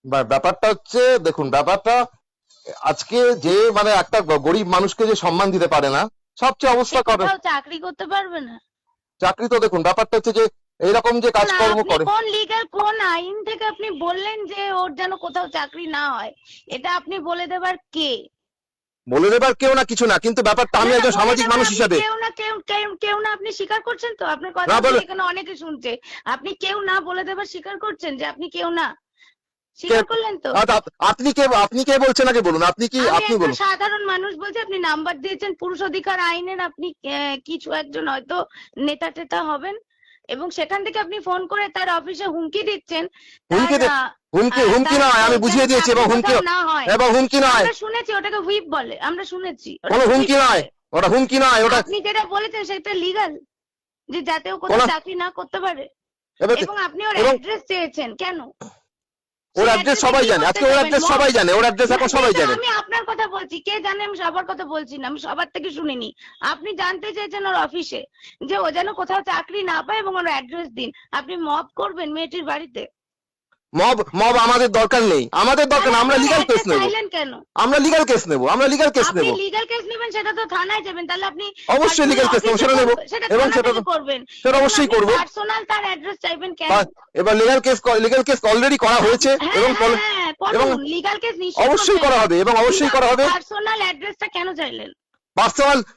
ব্যাপারটা হচ্ছে, দেখুন ব্যাপারটা আজকে যে মানে একটা গরিব মানুষকে যে সম্মান দিতে পারে না, সবচেয়ে সে অবস্থা করে কোথাও চাকরি করতে পারবে না। চাকরি। তো দেখুন ব্যাপারটা হচ্ছে যে এইরকম যে না, কাজকর্ম আপনি করে, কোন লিগ্যাল কোন আইন থেকে আপনি বললেন যে ওর যেন কোথাও চাকরি না হয়? এটা আপনি বলে দেবার কে? বলে দেবার কেউ না কিছু না, কিন্তু ব্যাপারটা না আমি না, একজন বলে সামাজিক দেবার মানুষ আপনি হিসাবে কেউ না, কেউ না, আপনি স্বীকার করছেন তো? আপনার না কথাগুলো বলে এখানে অনেকে শুনছে। আপনি কেউ না বলে দেবার স্বীকার করছেন যে আপনি কেউ না? স্বীকার কে- করলেন তো? আপনি কে বলছেন আগে বলুন, আমি আপনি একজন বলুন। সাধারণ মানুষ বলছি, আপনি নাম্বার দিয়েছেন পুরুষ অধিকার আইনের, আপনি কিছু একজন হয়তো নেতা টেতা হবেন, এবং সেখান থেকে আপনি ফোন করে তার অফিসে হুমকি দিচ্ছেন তার হুমকি হুমকি হুমকি তার নয়, আমি যেন বুঝিয়ে দিয়েছি, চাকরি এবং হুমকি, কোথাও না হয়। এবং হুমকি নয়, আমরা শুনেছি ওটাকে হুইপ বলে, আমরা শুনেছি কোনো ওটাকে হুইপ হুমকি নয়, বলে। ওটা হুমকি নয়, ওটা আপনি যেটা বলেছেন সেটা লিগাল, যে যাতেও কোন কোথাও চাকরি না করতে পারে। এবার এবং আপনি ওর এবং অ্যাড্রেস চেয়েছেন কেন? ওর সেই অ্যাড্রেস অ্যাড্রেসে সবাই কি জানে, করতে আজকে ওর যাবেন? অ্যাড্রেস সবাই জানে, ওর অ্যাড্রেস না, এখন সবাই সেটা জানে। আমি আপনার কথা বলছি, কে জানে, আমি সবার কথা বলছি না, আমি সবার থেকে শুনিনি। আপনি জানতে চেয়েছেন ওর অফিসে যে ও যেন কোথাও চাকরি না পায় এবং ওর অ্যাড্রেস দিন। আপনি মব করবেন মেয়েটির বাড়িতে? মব আমাদের দরকার নেই, আমাদের দরকার তাহলে না, আমরা আপনার লিগ্যাল কেস অ্যাড্রেস নেব, চাইলেন কেন? আমরা লিগ্যাল কেস নেব, আমরা লিগ্যাল কেস আপনি নেব, লিগ্যাল কেস নেবেন, সেটা তো থানায় যাবেন। তাহলে আপনি অবশ্যই পার্সোনাল লিগ্যাল কেস নেব, অফিসে সেটা নেব, করবেন, সেটা এবং থানা থেকে করবেন। সেটা এবং অবশ্যই আপনি করব। পার্সোনাল তার অ্যাড্রেস চাইবেন কেন? এবার লিগ্যাল কেস অলরেডি করা হয়েছে, হ্যাঁ এবং হ্যাঁ হ্যাঁ, এবং করুন, লিগ্যাল কেস নিশ্চয়ই অবশ্যই করতে করা হবে। হবে, এবং কিন্তু অবশ্যই করা আপনি হবে। পার্সোনাল অ্যাড্রেসটা কেন চাইলেন?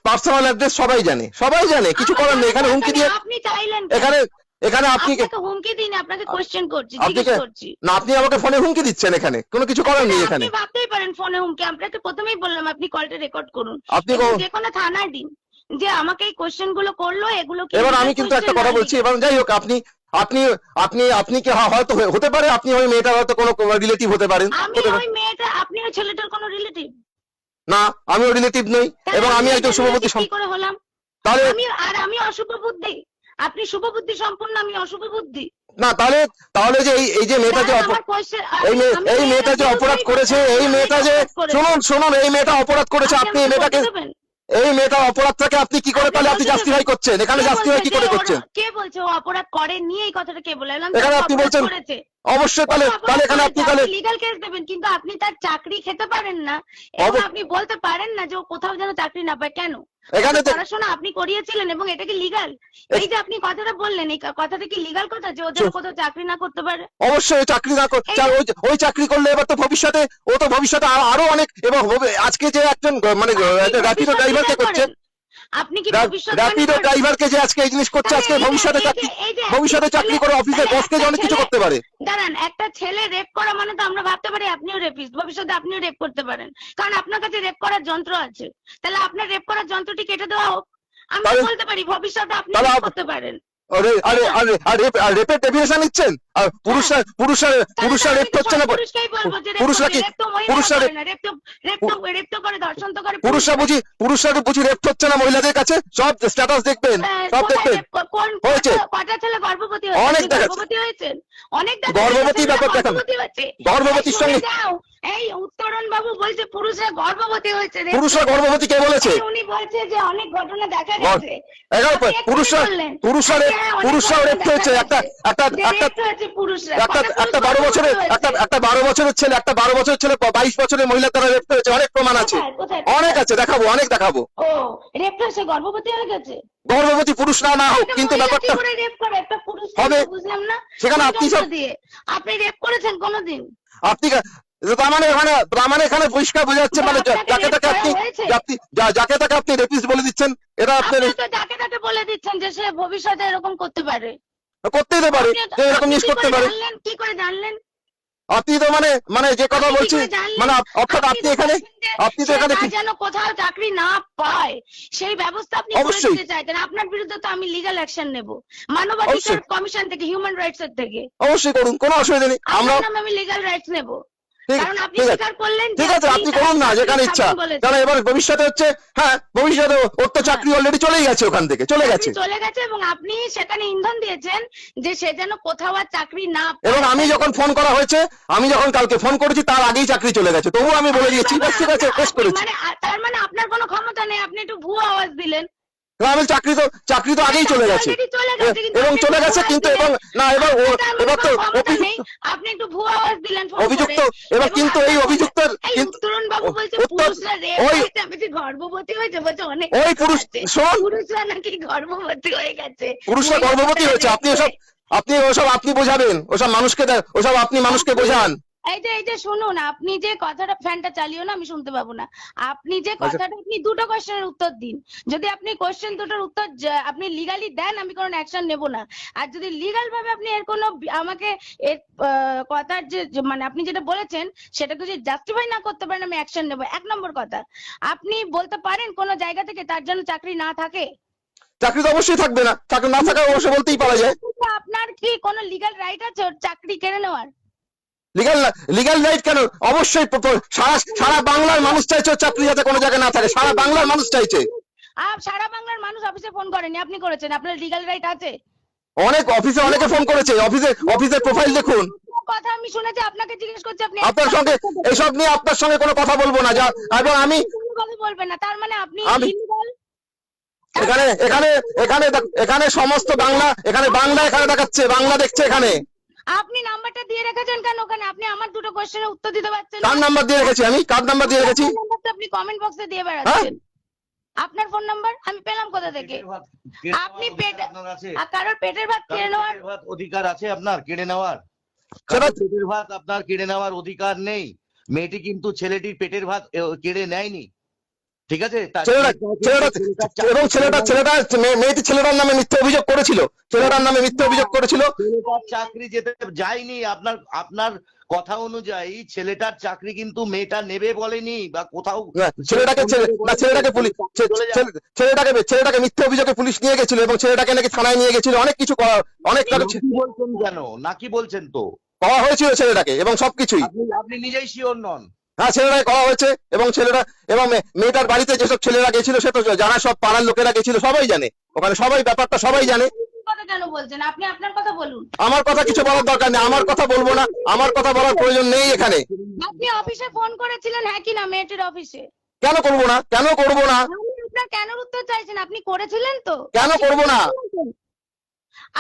পার্সোনাল অ্যাড্রেস সবাই জানে, সবাই জানে, কিছু আমার করার নেই, জানার এখানে দরকার হুমকি নেই, দিয়ে, আপনি চাইলেন কেন? এখানে এখানে আপনি আপনাকে হুমকি দিন, আপনাকে কোশ্চেন করছি, আপনি জিজ্ঞেস করছি। না, আপনি আমাকে ফোনে হুমকি দিচ্ছেন, এখানে কোনো কিছু করার সেটা নেই আপনি এখানে। ভাবতেই পারেন ফোনে হুমকি। আপনাকে প্রথমেই বললাম আপনি কলটা রেকর্ড করুন আপনি এবং যে কোনো থানায় দিন যে আমাকে এই কোশ্চেন গুলো করলো, এগুলো কি এবার লিগ্যাল আমি কিন্তু কোশ্চেন একটা না কথা বলছি, লিগ্যাল? এবার যাই হোক, আপনি আপনি কি হয়তো হতে পারে, আপনি ওই মেয়েটার হয়তো কোনো রিলেটিভ হতে পারেন, আমি ওই মেয়েটা, আপনি ওই ছেলেটার কোনো রিলেটিভ? না, আমিও রিলেটিভ নই, তাহলে এবং আমি আমি একজন মেয়েটার শুভবতী রিলেটিভ কি করে হলাম? তাহলে আমি অশুভ বুদ্ধি? আপনি শুভ বুদ্ধি সম্পন্ন, আমি অশুভ বুদ্ধি? না, তাহলে তাহলে যে এই যে মেয়েটা যে কারণ আমার কোশ্চেন, আমি এই মেয়েটা মেয়েটার যে অপরাধ বিরুদ্ধেই করেছে, এই আমি মেয়েটা যে, অপরাধ করেছি। শুনুন শুনুন, এই মেয়েটা অপরাধ করেছে, আপনি আপনি এই আমাকে বলতে মেয়েটাকে, দেবেন? এই মেয়েটার অপরাধটাকে আপনি কি করে আপনি তাহলে আপনি বলতে জাস্টিফাই দেবেন? করছেন, এখানে কে বলছে জাস্টিফাই কি যে করে ওর, করছেন? কে বলছে ও অপরাধ করেনি? এই কথাটা কে বলে? আমি এখানে তাকে আপনি অপরাধ বলছেন, করেছে। অবশ্যই, ও তাহলে তো তাহলে অপরাধ এখানে করেছে, আপনি আপনি তাহলে লিগ্যাল কেস দেবেন, কিন্তু আপনি তার চাকরি খেতে পারেন না এবং আপনি বলতে পারেন না যে ও কোথাও যেন চাকরি না পায়। কেন? ওর এখানে তো পড়াশোনা আপনি করিয়েছিলেন এবং এটা কি লিগ্যাল? এই যে আপনি কথাটা বললেন, এই কথাটা কি লিগ্যাল কথা যে ও যেন কোথাও চাকরি না করতে পারে? অবশ্যই ওই চাকরি না এই যে ওই চাকরি করলে এবার তো ভবিষ্যতে, ও তো ভবিষ্যতে আরো অনেক, এবং আজকে যে একজন মানে আপনি র্যাপিডো ভবিষ্যৎ ড্রাইভারকে বিচার করছে, করেন? আপনি কি ভবিষ্যৎবাণী র্যাপিডো করেন? ড্রাইভারকে যে আজকে এই জিনিস করছে, তাহলে আজকে ভবিষ্যতে চাকরি, এই যে একটি ভবিষ্যতে চাকরি ছেলে, করে অফিসের তাহলে বসকে যে একটা অনেক কিছু ছেলে, করতে পারে। দাঁড়ান, একটা ছেলে রেপ করা মানে তো আমরা ভাবতে পারি আপনিও রেপিস্ট, ভবিষ্যতে আপনিও রেপ করতে পারেন, কারণ আপনার কাছে রেপ করার যন্ত্র আছে। তাহলে আপনার রেপ করার যন্ত্রটি কেটে দেওয়া হোক, আমি তো তাহলে বলতে পারি ভবিষ্যতে আপনি তাহলে রেপ করতে পারেন। আরে তাই আরে না? আরে আর রেপের ডেফিনেশন নিচ্ছেন, আর হ্যাঁ, তাহলে তো পুরুষরা আমি রেপ তো হচ্ছে সব না, পুরুষকেই বলবো যে রেপ পুরুষরা করছে। কি, রেপ তো মহিলারা পুরুষরা করে না, রেপ তো করে, ধর্ষণ তো করে পুরুষরা পুরুষরা। বুঝি রেপ হচ্ছে না মহিলাদের কাছে, সব স্ট্যাটাস দেখবেন, সব কোথায় দেখবেন রেপ, কোন হয়েছে, কটা ছেলে গর্ভবতী হয়েছে? অনেক আপনি দেখাচ্ছে, গর্ভবতী হয়েছেন? অনেক দেখা যাচ্ছে গর্ভবতী ছেলেরা ব্যাপার দেখান, গর্ভবতী হচ্ছে। এই গর্ভবতীর শুনে সঙ্গে যাও, এই উত্তরণ বাবু বলছে পুরুষরা গর্ভবতী হয়েছে রেপ পুরুষরা করে। গর্ভবতী কে বলেছে? এই উনি বলছে যে অনেক ঘটনা দেখা গেছে। আপনি এক্ষুনি পুরুষরা বললেন পুরুষরা আজকে অনেক পুরুষরা ঘটনা রেপ দেখা হয়েছে, গেছে একটা যে একটা রেপ হয়েছে পুরুষরা। একটা কটা পুরুষ একটা 12 বছরের, গর্ভবতী হয়েছে? একটা 12 বছরের ছেলে, একটা 12 বছরের ছেলে 22 বছরের মহিলা দ্বারা রেপ হয়েছে, অনেক প্রমাণ আছে, কোথায় কোথায় অনেক কোথায়? আছে, দেখাবো, অনেক দেখাবো। ও, রেপ হয়েছে, গর্ভবতী হয়ে গেছে? গর্ভবতী পুরুষ না হোক, একটা কিন্তু মহিলা কি ব্যাপারটা করে রেপ করে একটা পুরুষকে? হবে, তো বুঝলাম না। সেখানে কোন আপনি যন্ত্র সব, দিয়ে? আপনি রেপ করেছেন কোনোদিন? আপনি তার মানে এখানে পরিষ্কার বোঝা যাচ্ছে, মানে আপনাকে যাকে রেপ তাকে করা আপনি, হয়েছে? যাকে তাকে আপনি রেপিস্ট বলে দিচ্ছেন, এটা আপনার আপনিও তো যাকে তাকে বলে দিচ্ছেন যে সে ভবিষ্যতে এরকম করতে পারে। করতেই তো পারে, যে এরকম আপনি জিনিস কি করতে করে পারে। জানলেন? কি করে জানলেন? আপনি তো মানে যে কথা আপনি কি বলছি, করে জানলেন? মানে অর্থাৎ আপনি তো বলছেন যে আপনি তো সে এখানে যেন কোথাও চাকরি না পায় সেই ব্যবস্থা আপনি করে অবশ্যই দিতে চাইতেন। আপনার বিরুদ্ধে তো আমি লিগ্যাল অ্যাকশন নেব, মানবাধিকার অবশ্যই কমিশন থেকে, হিউম্যান রাইটস এর থেকে। অবশ্যই করুন, কোনো অসুবিধা নেই, আমরা আপনার নামে আমি লিগ্যাল রাইটস নেব, ঠিক কারণ আপনি ঠিক আছে, স্বীকার করলেন যে ঠিক আছে, আপনি করুন না যেখানে ইচ্ছা, খাবেন বলেছেন। কারণ এবার ভবিষ্যতে হচ্ছে, হ্যাঁ ভবিষ্যতে ওর তো চাকরি অলরেডি চলেই গেছে, ওখান থেকে চলে গেছে, চলে গেছে এবং আপনি সেখানে ইন্ধন দিয়েছেন যে সে যেন কোথাও আর চাকরি না এবং পায়। আমি যখন ফোন করা হয়েছে, আমি যখন কালকে ফোন করেছি তার আগেই চাকরি চলে গেছে, তবুও আমি বলে দিয়েছি, বাবা, ঠিক আছে, বেশ করেছি। মানে তার মানে আপনার কোনো ক্ষমতা নেই, আপনি একটু ভুয়ো আওয়াজ দিলেন। গ্রামের চাকরি তো আগেই চলে গেছে, Already চলে গেছে, কিন্তু এবং আপনি চলে একটু গেছে, ভুয়া কিন্তু দিলেন। এবং না এবার এবার তো ক্ষমতা নেই, আপনি একটু ভুয়া আওয়াজ দিলেন ফোন অভিযুক্ত, করে। এবার এবং কিন্তু এই আপনার অভিযুক্তের এই কিন্তু উত্তরণ বাবু বলছে উত্তর পুরুষরা রেপ ওই হয়েছে, আমি যে গর্ভবতী হয়েছে বলছে অনেক ওই টাকা পুরুষ আছে। শোন, পুরুষরা নাকি গর্ভবতী হয়ে গেছে, পুরুষরা গর্ভবতী হয়েছে, আপনি বোঝাবেন, ওসব মানুষকে ওসব আপনি মানুষকে বোঝান। এই যে শুনুন, আপনি যে কথাটা ফ্যানটা চালিও না, আমি শুনতে পাবো না। আপনি যে আচ্ছা। কথাটা, আপনি দুটো কোশ্চেনের উত্তর দিন। যদি আপনি কোশ্চেন দুটোর উত্তর আপনি লিগালি দেন, আমি কোনো অ্যাকশন নেব না। আর যদি লিগাল ভাবে আপনি এর কোনো আমাকে এর কথার মানে আপনি যেটা বলেছেন সেটাকে যদি জাস্টিফাই না করতে পারেন, আমি অ্যাকশন নেব। 1 নম্বর কথা, আপনি বলতে পারেন কোন জায়গা থেকে তার জন্য চাকরি না থাকে? চাকরি তো অবশ্যই থাকবে না, চাকরি না থাকা অবশ্যই বলতেই পারা যায়। আপনার কি কোনো লিগাল রাইট আছে ওর চাকরি কেড়ে নেওয়ার? লিগ্যাল রাইট কেন? অবশ্যই সারা বাংলার মানুষ চাইছে ওর চাকরি যাতে কোনো জায়গায় না থাকে, সারা বাংলার মানুষ চাইছে। সারা বাংলার মানুষ অফিসে ফোন করেনি, আপনি করেছেন, আপনার লিগাল রাইট আছে। অনেক অনেকে ফোন করেছে, অফিসের প্রোফাইল দেখুন। কথা আমি শুনেছি, আপনাকে জিজ্ঞেস করছি, আপনি আপনার সঙ্গে এইসব নিয়ে আপনার সঙ্গে কোনো কথা বলবো না, যা এবং আমি কোনো কথা বলবেন না, তার মানে আপনি আমি- illegal? এখানে এখানে এখানে এখানে সমস্ত বাংলা, এখানে দেখাচ্ছে, বাংলা দেখছে এখানে। আপনি নাম্বারটা দিয়ে রেখেছেন কেন ওখানে? আপনি আমার দুটো কোশ্চেনের উত্তর দিতে পারছেন না। কার নাম্বার দিয়ে রেখেছি আমি? কার নাম্বার দিয়ে রেখেছি? আপনার নাম্বারটা আপনি কমেন্ট বক্সে দিয়ে বেড়াচ্ছেন। আপনার ফোন নাম্বার আমি পেলাম কোথা থেকে? আপনি কারোর পেটের ভাত কেড়ে নেওয়ার অধিকার আছে আপনার কেড়ে নেওয়ার? সেটা পেটের ভাত আপনার কেড়ে নেওয়ার অধিকার নেই। মেয়েটি কিন্তু ছেলেটির পেটের ভাত কেড়ে নেয়নি, ঠিক আছে? মেয়েটি ছেলেটার নামে মিথ্যে অভিযোগ করেছিল, ছেলেটার চাকরি যেতে যায়নি। আপনার কথা অনুযায়ী ছেলেটার চাকরি কিন্তু মেয়েটা নেবে বলেনি, বা কোথাও ছেলেটাকে মিথ্যে অভিযোগে পুলিশ নিয়ে গেছিল, এবং ছেলেটাকে নাকি থানায় নিয়ে গেছিল, অনেক কিছু অনেক নাকি বলছেন কেন? নাকি বলছেন তো? করা হয়েছিল ছেলেটাকে, এবং সবকিছুই। আপনি নিজেই শিওর নন? হ্যাঁ, ছেলেটাকে করা হয়েছে, এবং মেয়েটার বাড়িতে যেসব ছেলেরা গেছিল সে তো জানা, সব পাড়ার লোকেরা গেছিল, সবাই জানে, ওখানে সবাই ব্যাপারটা সবাই জানে। কথা কেন বলছেন? আপনি আপনার কথা বলুন। আমার কথা কিছু বলার দরকার নেই, আমার কথা বলবো না, আমার কথা বলার প্রয়োজন নেই এখানে। আপনি অফিসে ফোন করেছিলেন, হ্যাঁ কি না, মেয়েটির অফিসে? কেন করবো না? আমি আপনার কেন উত্তর চাইছেন? আপনি করেছিলেন তো? কেন করবো না?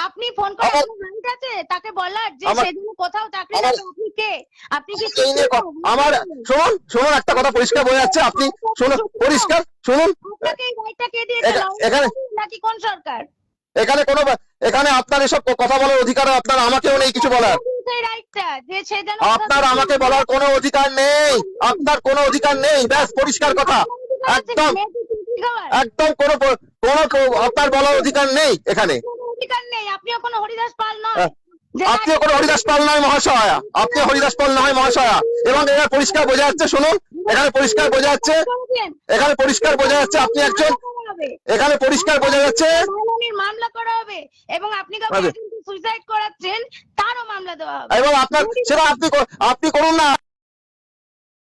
আপনি ফোন করে আমার- আপনার রাইট আছে তাকে বলার যে আমার- সেদিন কোথাও চাকরি আমার- না পেয়ে আপনি কে? আপনি কি এই নিয়ে আমার শুনুন একটা কথা পরিষ্কার বোঝা যাচ্ছে, আপনি শুনুন, পরিষ্কার শুনুন, আপনাকে এই রাইটটা কে দিয়েছে? এখানে নাকি কোন সরকার? এখানে আপনার এসব কথা বলার অধিকার আপনার আমাকেও নেই কিছু বলার। সেই রাইটটা যে সে যেন আপনার আমাকে বলার কোনো অধিকার নেই, আপনার কোনো অধিকার নেই, ব্যাস পরিষ্কার কথা। একদম আপনার বলার অধিকার নেই এখানে। অধিকার নেই। আপনিও কোনো হরিদাস পাল নন। আপনিও কোনো হরিদাস পাল নয় মহাশয়া, আপনি হরিদাস পাল নয় মহাশয়া। এবং এখানে পরিষ্কার বোঝা যাচ্ছে, শুনুন, এখানে পরিষ্কার বোঝা যাচ্ছে আপনি একজন, এখানে পরিষ্কার বোঝা যাচ্ছে মামলা করা হবে, এবং আপনি সুইসাইড করাচ্ছেন তারও মামলা দেওয়া হবে। এবং আপনার সেটা আপনি করুন না।